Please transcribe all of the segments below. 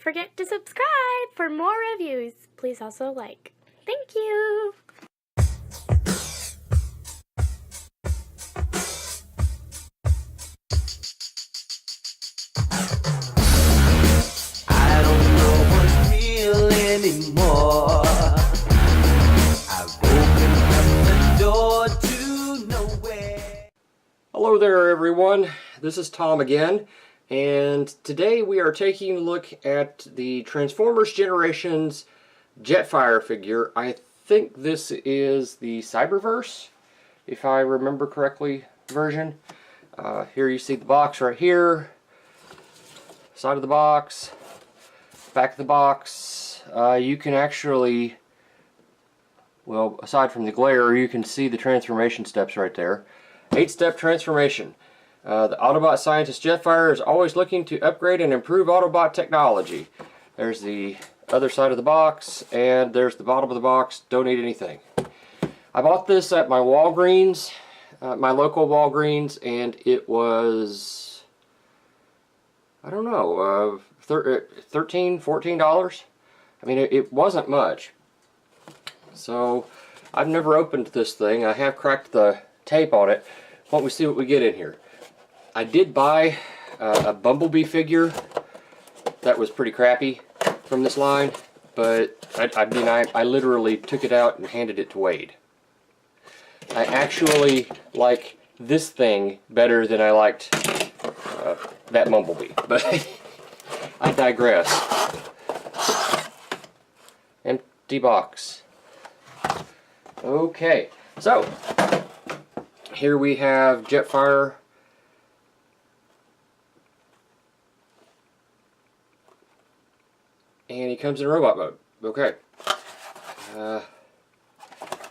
forget to subscribe for more reviews. Please also like. Thank you! I don't know what's real anymore. I've opened up the door to nowhere. Hello there everyone, this is Tom again, and today we are taking a look at the Transformers Generations Jetfire figure. I think this is the Cyberverse, if I remember correctly, version. Here you see the box right here, side of the box, back of the box. You can actually, well, aside from the glare, you can see the transformation steps right there. 8-step transformation. The Autobot scientist Jetfire is always looking to upgrade and improve Autobot technology. There's the other side of the box, and there's the bottom of the box. Don't need anything. I bought this at my Walgreens, my local Walgreens, and it was, I don't know, $13, $14. I mean, it wasn't much. So, I've never opened this thing. I have cracked the tape on it. Why don't we see what we get in here? I did buy a Bumblebee figure that was pretty crappy from this line, but I literally took it out and handed it to Wade. I actually like this thing better than I liked that Bumblebee, but I digress. Empty box. Okay, so here we have Jetfire. And he comes in robot mode. Okay.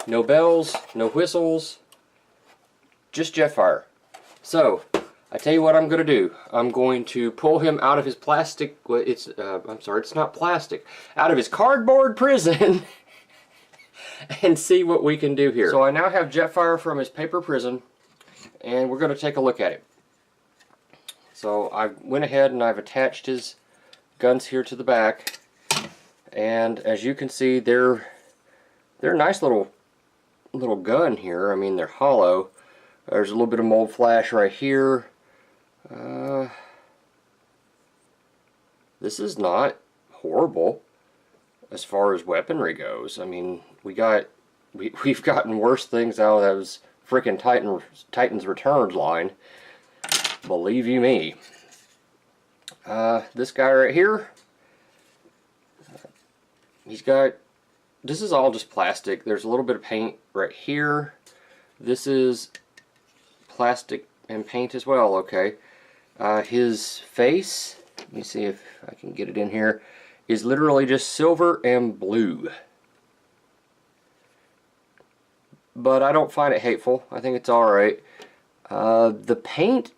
No bells, no whistles, just Jetfire. So, I tell you what I'm going to do. I'm going to pull him out of his plastic, well, I'm sorry, it's not plastic, out of his cardboard prison and see what we can do here. So I now have Jetfire from his paper prison, and we're going to take a look at it. So I went ahead and I've attached his guns here to the back, and as you can see, they're a nice little gun here. I mean, they're hollow. There's a little bit of mold flash right here. This is not horrible as far as weaponry goes. I mean, we've gotten worse things out of those frickin' Titans Returns line. Believe you me. This guy right here, this is all just plastic. There's a little bit of paint right here. This is plastic and paint as well, okay. His face, let me see if I can get it in here, is literally just silver and blue. But I don't find it hateful. I think it's alright. The paint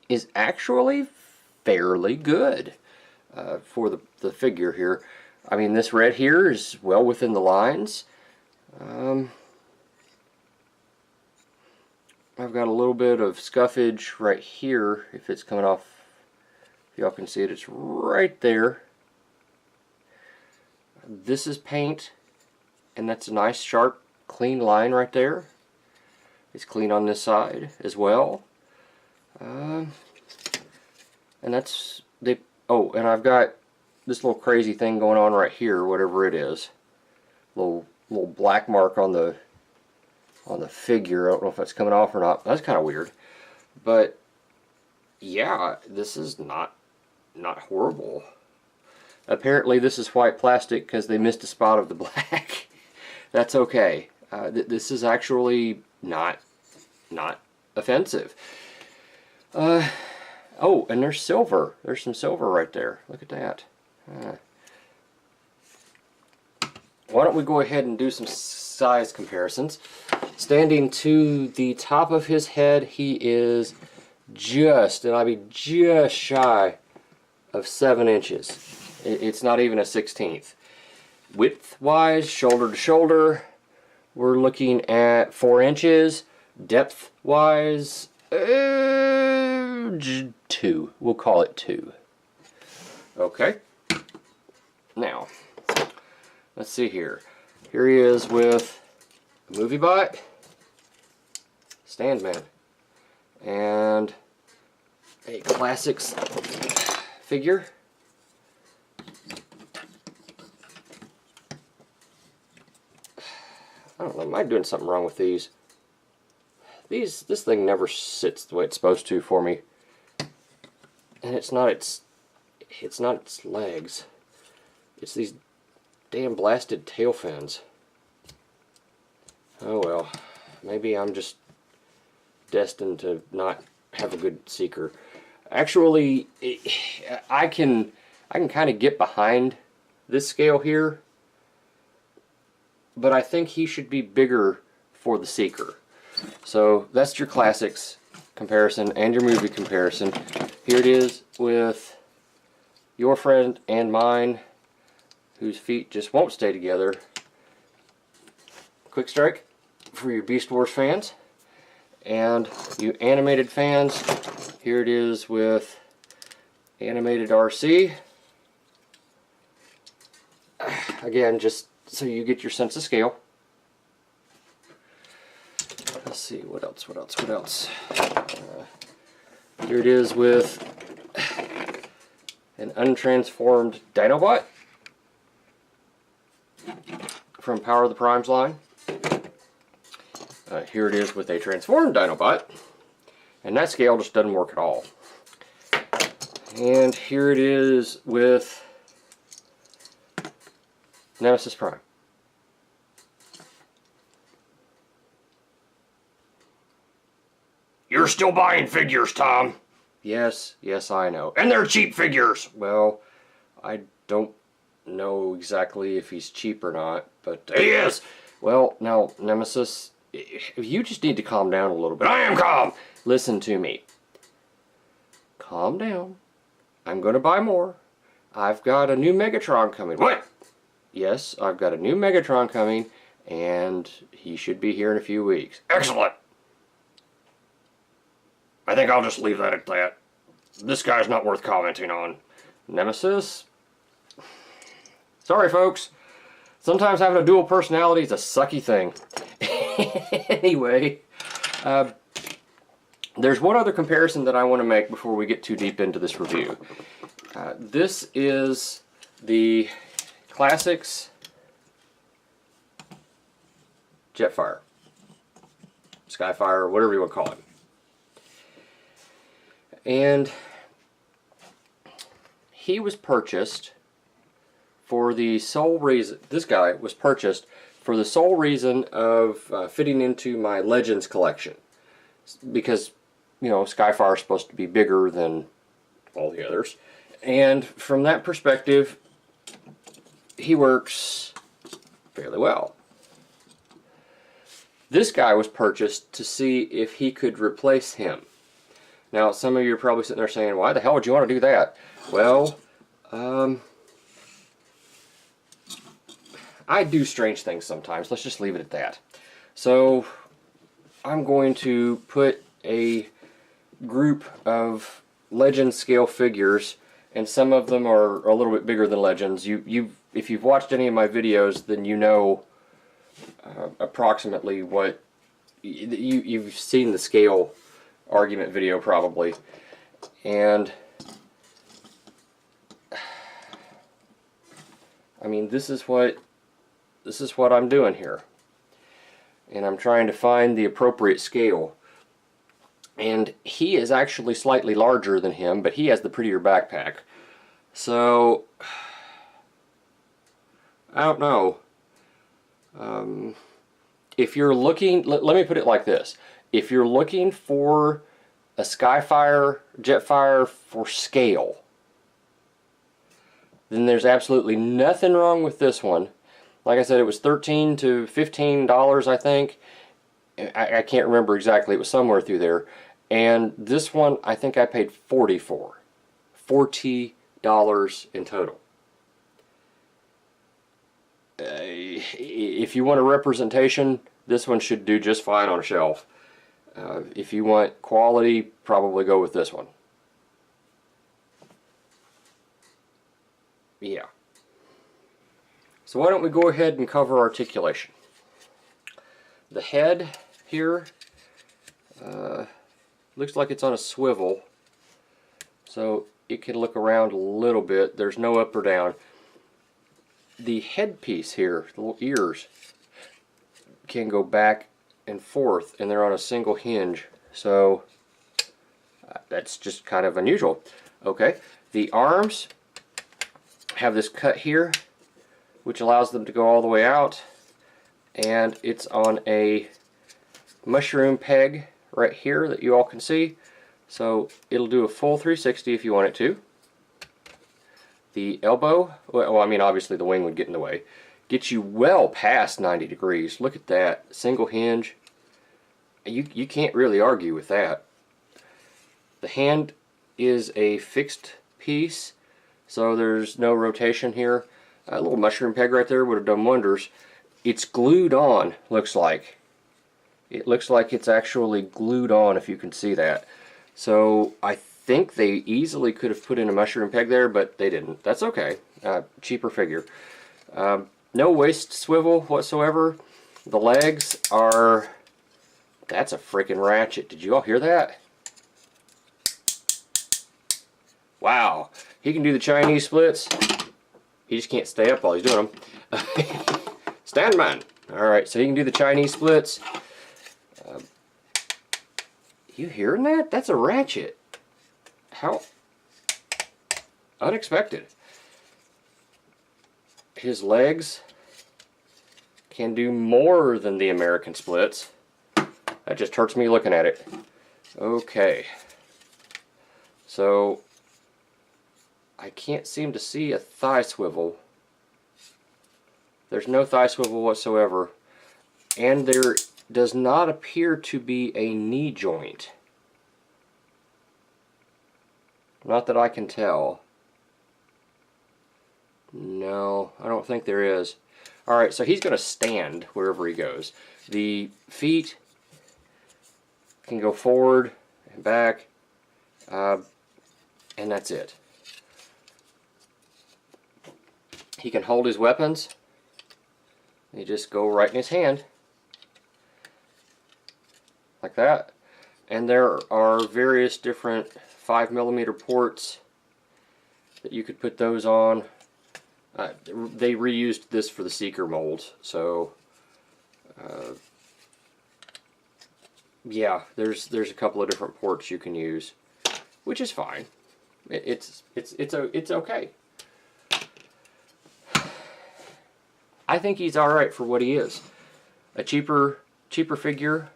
is actually fairly good for the figure here. I mean, this red here is well within the lines. I've got a little bit of scuffage right here. If it's coming off, if y'all can see it, it's right there. This is paint, and that's a nice sharp clean line right there. It's clean on this side as well. And that's the, oh, and I've got this little crazy thing going on right here, whatever it is. Little black mark on the figure. I don't know if that's coming off or not. That's kind of weird. But yeah, this is not horrible. Apparently this is white plastic because they missed a spot of the black. That's okay. This is actually not offensive. Oh, and there's silver. There's some silver right there. Look at that. Why don't we go ahead and do some size comparisons. Standing to the top of his head, he is just, and I mean just shy of 7 inches. It's not even a 1/16. Width-wise, shoulder to shoulder, we're looking at 4 inches. Depth-wise, 2. We'll call it 2. Okay. Now, let's see here. Here he is with a movie bot, stand man, and a classics figure. I don't know, am I doing something wrong with these? This thing never sits the way it's supposed to for me. And it's not its legs. It's these damn blasted tail fins. Oh well, maybe I'm just destined to not have a good seeker. Actually, I can kind of get behind this scale here, but I think he should be bigger for the seeker. So that's your classics comparison and your movie comparison. Here it is with your friend and mine, whose feet just won't stay together. Quick strike for your Beast Wars fans. And you animated fans, here it is with animated RC. Again, just so you get your sense of scale. Let's see, what else? Here it is with an untransformed Dinobot from Power of the Primes line. Here it is with a transformed Dinobot, and that scale just doesn't work at all. And here it is with Nemesis Prime. You're still buying figures, Tom. Yes, I know. And they're cheap figures. Well, I don't know exactly if he's cheap or not, but he is. Well, now, Nemesis, you just need to calm down a little bit. I am calm. Listen to me. Calm down. I'm going to buy more. I've got a new Megatron coming. What? Yes, I've got a new Megatron coming, and he should be here in a few weeks. Excellent. I think I'll just leave that at that. This guy's not worth commenting on. Nemesis? Sorry, folks. Sometimes having a dual personality is a sucky thing. Anyway, there's one other comparison that I want to make before we get too deep into this review. This is the Classics Jetfire, Skyfire, whatever you want to call it. And he was purchased for the sole reason, this guy was purchased for the sole reason of fitting into my Legends collection. Because, you know, Skyfire is supposed to be bigger than all the others. And from that perspective, he works fairly well. This guy was purchased to see if he could replace him. Now, some of you are probably sitting there saying, why the hell would you want to do that? Well, I do strange things sometimes. Let's just leave it at that. So, I'm going to put a group of Legends scale figures, and some of them are a little bit bigger than Legends. If you've watched any of my videos, then you know approximately what you've seen the scale argument video probably. And I mean, this is what I'm doing here. And I'm trying to find the appropriate scale. And he is actually slightly larger than him, but he has the prettier backpack. So I don't know. If you're looking, let me put it like this. If you're looking for a Skyfire, Jetfire for scale, then there's absolutely nothing wrong with this one. Like I said, it was $13 to $15, I think. I can't remember exactly. It was somewhere through there. And this one, I think I paid $40 for. $40 in total. If you want a representation, this one should do just fine on a shelf. If you want quality, probably go with this one. Yeah. So why don't we go ahead and cover articulation. The head here looks like it's on a swivel, so it can look around a little bit. There's no up or down. The headpiece here, the little ears, can go back and forth, and they're on a single hinge, so that's just kind of unusual. Okay, the arms have this cut here, which allows them to go all the way out, and it's on a mushroom peg right here that you all can see, so it'll do a full 360 if you want it to. The elbow, well, I mean, obviously the wing would get in the way, gets you well past 90 degrees. Look at that, single hinge. You can't really argue with that. The hand is a fixed piece, so there's no rotation here. A little mushroom peg right there would have done wonders. It's glued on, looks like. It looks like it's actually glued on, if you can see that. So I think they easily could have put in a mushroom peg there, but they didn't. That's okay. Cheaper figure. No waist swivel whatsoever. The legs are... That's a freaking ratchet. Did you all hear that? Wow. He can do the Chinese splits. He just can't stay up while he's doing them. Stand man. Alright, so he can do the Chinese splits. You hearing that? That's a ratchet. How unexpected. His legs can do more than the American splits. That just hurts me looking at it. Okay. So I can't seem to see a thigh swivel. There's no thigh swivel whatsoever. And there does not appear to be a knee joint. Not that I can tell. No, I don't think there is. Alright, so he's going to stand wherever he goes. The feet can go forward and back, and that's it. He can hold his weapons. They just go right in his hand, like that. And there are various different 5mm ports that you could put those on. They reused this for the Seeker molds, so yeah, there's a couple of different ports you can use, which is fine. It's okay. I think he's all right for what he is. A cheaper figure.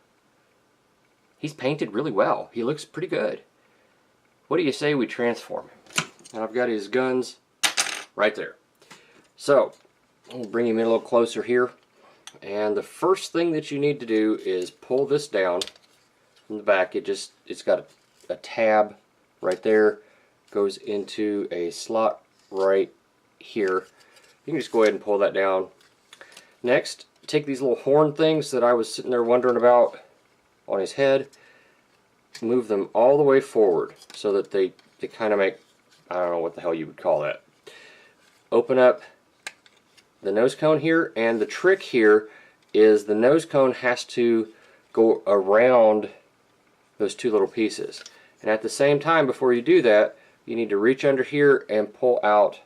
He's painted really well. He looks pretty good. What do you say we transform him? And I've got his guns right there. So we'll bring him in a little closer here. And the first thing that you need to do is pull this down from the back. It's got a tab right there. Goes into a slot right here. You can just go ahead and pull that down. Next, take these little horn things that I was sitting there wondering about on his head. Move them all the way forward so that they kind of make, I don't know what the hell you would call that. Open up the nose cone here, and the trick here is the nose cone has to go around those two little pieces. And at the same time, before you do that, you need to reach under here and pull out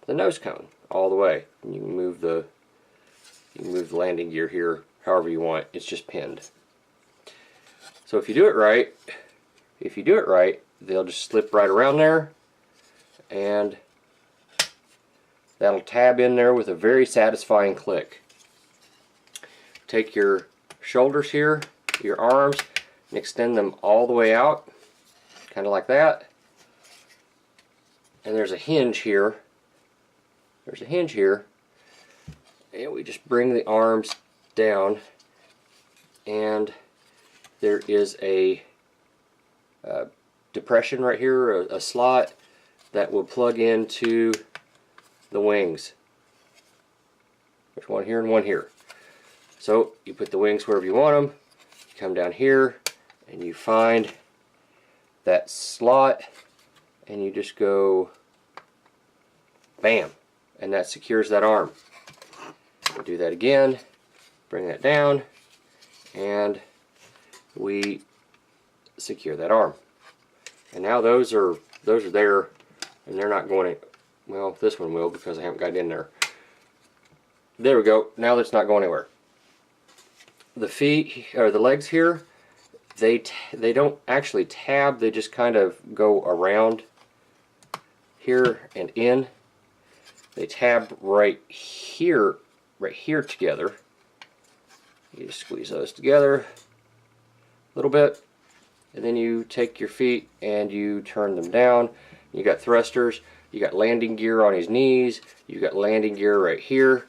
the nose cone all the way. And you can move the landing gear here however you want. It's just pinned. So if you do it right, they'll just slip right around there, and that'll tab in there with a very satisfying click. Take your shoulders here, your arms, and extend them all the way out, kind of like that. And there's a hinge here. And we just bring the arms down, and there is a depression right here, a slot that will plug into the wings. There's one here and one here. So you put the wings wherever you want them. You come down here and you find that slot, and you just go bam, and that secures that arm. We'll do that again, bring that down, and we secure that arm. And now those are there, and they're not going to, well, this one will because I haven't got it in there. There we go. Now that's not going anywhere. The feet, or the legs here, they don't actually tab, they just kind of go around here and in. They tab right here together. You just squeeze those together a little bit, and then you take your feet and you turn them down. You got thrusters, you got landing gear on his knees, you got landing gear right here,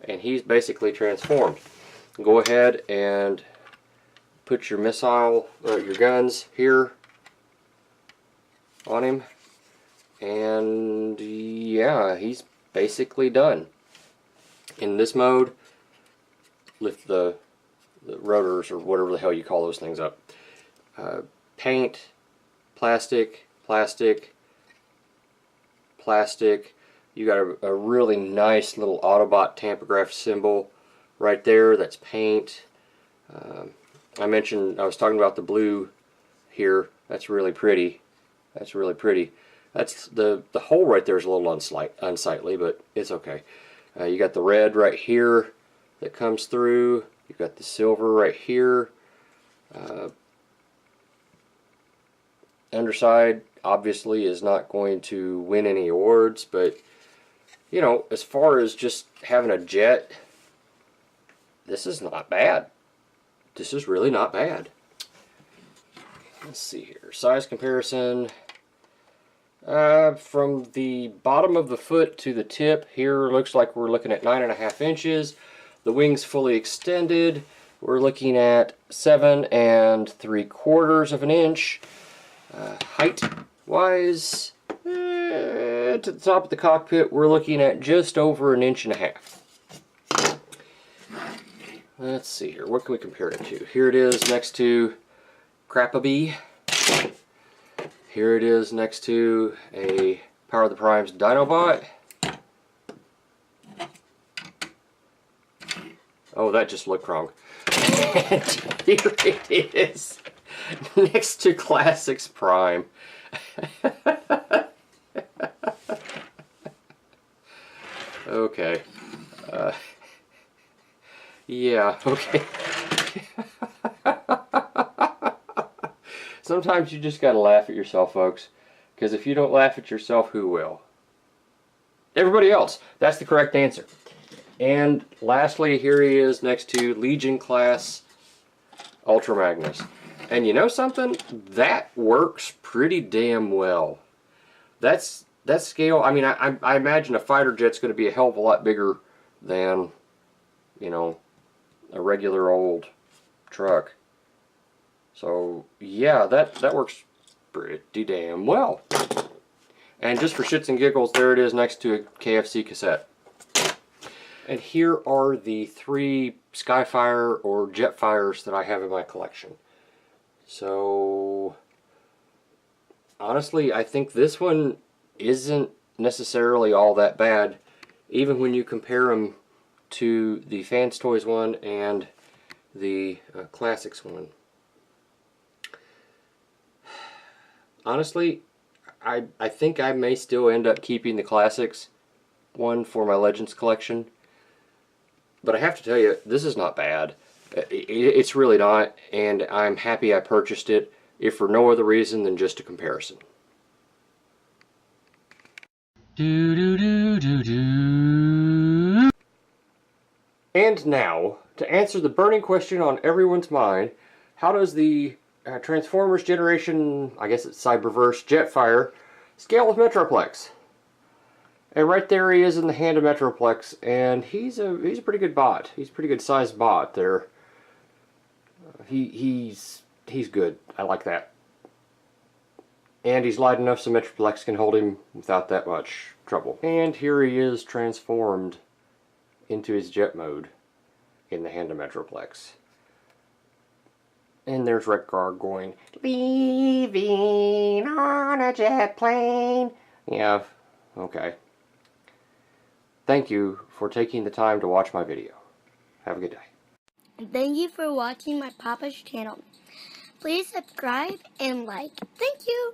and he's basically transformed. Go ahead and put your your guns here on him, and yeah, he's basically done. In this mode, lift the rotors, or whatever the hell you call those things, up. Paint, plastic, plastic, plastic. You got a really nice little Autobot tampograph symbol right there. That's paint. I was talking about the blue here. That's really pretty. That's really pretty. That's the hole right there is a little unsightly, but it's okay. You got the red right here that comes through. You've got the silver right here. Underside obviously is not going to win any awards, but you know, as far as just having a jet, this is not bad. This is really not bad. Let's see here. Size comparison. From the bottom of the foot to the tip, here looks like we're looking at 9.5 inches. The wings fully extended, we're looking at 7 3/4 of an inch. Height wise, to the top of the cockpit, we're looking at just over 1.5 inches. Let's see here, what can we compare it to? Here it is next to Crapabee. Here it is next to a Power of the Primes Dinobot. Oh, that just looked wrong. And here it is next to Classics Prime. Okay. Yeah, okay. Sometimes you just gotta laugh at yourself, folks. Because if you don't laugh at yourself, who will? Everybody else. That's the correct answer. And lastly, here he is next to Legion class Ultra Magnus. And you know something? That works pretty damn well. That scale, I mean, I imagine a fighter jet's going to be a hell of a lot bigger than, you know, a regular old truck. So, yeah, that works pretty damn well. And just for shits and giggles, there it is next to a KFC cassette. And here are the 3 Skyfire or Jetfires that I have in my collection. So, honestly, I think this one isn't necessarily all that bad, even when you compare them to the Fans Toys one and the Classics one. Honestly, I think I may still end up keeping the Classics one for my Legends collection. But I have to tell you, this is not bad. It's really not, and I'm happy I purchased it, if for no other reason than just a comparison. And now, to answer the burning question on everyone's mind, how does the Transformers Generation, I guess it's Cyberverse Jetfire, scale with Metroplex? And right there he is in the hand of Metroplex, and he's a pretty good bot. He's a pretty good sized bot there. He's good. I like that. And he's light enough so Metroplex can hold him without that much trouble. And here he is transformed into his jet mode in the hand of Metroplex. And there's Redgar going, "Leaving on a jet plane." Yeah, Okay. Thank you for taking the time to watch my video. Have a good day. Thank you for watching my Papa's channel. Please subscribe and like. Thank you.